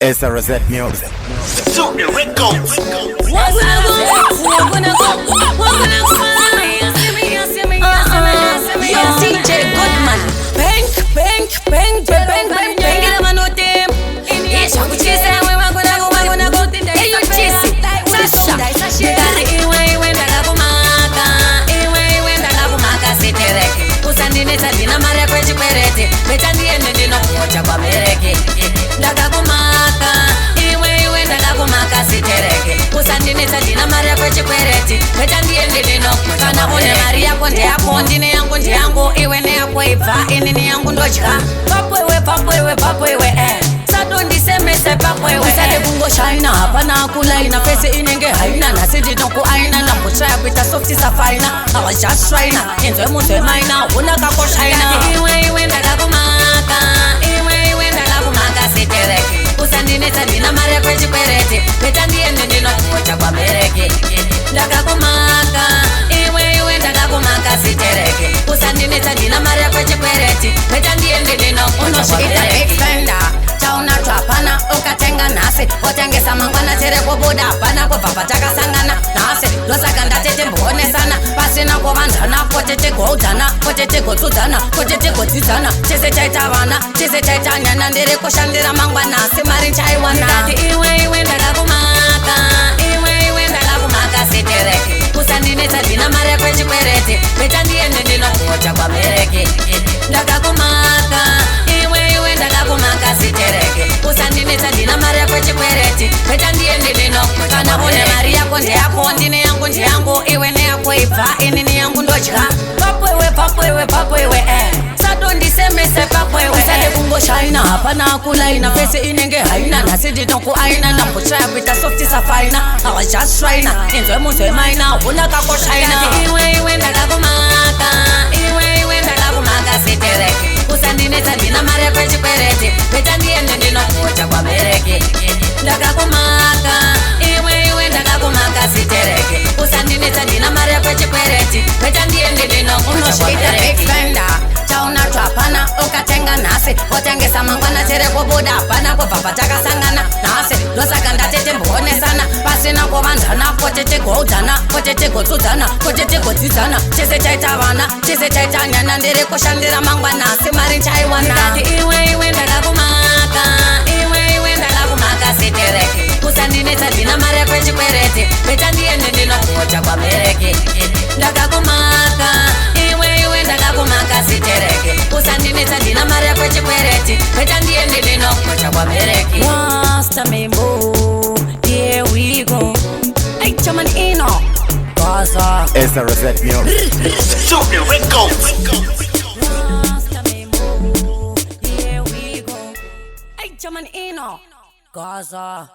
SUDE Music. SUDE Records. DJ Goodman. Shina hapana kulaina pese inenge haina na sindi tonku aina na kuchaya kuita softi safaina I was just trying inzwe muzwe maina unaka ko shina iwe ndakakumaka sitereke usandine tandina mare kwechi kwerete beta ndiende ndinokucha kwa mereke ndakakumaka iwe ndakakumaka sitereke usandine tandina mare kwechi kwerete beta ndiende ndinokucha kwa mereke chauna twapana ukatenga nasi otengesa mangwana tere kubuda hapana kubva patakasangana nasi losakanda tete mbonesana pasina kuvanzana kotete kuudzana kotete kutsudzana kotete kudzidzana chese chaita vana chese chaita nyana ndiri kushandira mangwana asi mari chaiwana iwe ndakakumaka sitereke kusandinetsa ndina mari kwechikwerete beta ndiende ndinokucha kwa mereke ndakakumaka iwe ndakakumaka sitereke usandinetsa ndina mari yako chikwereti beta ndiende ndinokucha kana une mari yako ndeyako ndine yangu ndiyangu iwe neyako ibva ini ni yangu ndodya papwewe satondisemese papwewe usade kungoshaina hapana kulaina pese inenge haina nasi ndinoku aina nambuchaya kuita softi safaina I was just trying inzwe muzwe maina unakakoshaina iwe ndakakumaka sitereke usandinetsa ndina mari yako chikwereti beta ndiende ndinokucha kwa mereke ndakakumaka iwe ndakakumaka sitereke usandinetsa ndina mari yako chikwereti beta ndiende ndinokucha kwa mereke chauna twapana ukatenga nasi otengesa mangwana tere kubuda hapana kubva patakasangana nasi losaka ndatete mbonesana pasina kuvanzana kotete kuudzana kotete kutsudzana kotete kudzidzana chese chaita vana chese chaita nyana ndiri kushandira mangwana asi mari chaiwana iwe ndakakumaka sitereke usandinetsa ndina mari yako chikwerete beta ndiende ndinokucha kwa mereke ndakakumaka iwe ndakakumaka sitereke usandinetsa ndina mari yako chikwerete beta ndiende ndinokucha kwa mereke Master Mimbo, here we go. Hey, chaman ino Gaza SUDE Music. SUDE Records. Master Mimbo, here we go. Hey, chaman ino Gaza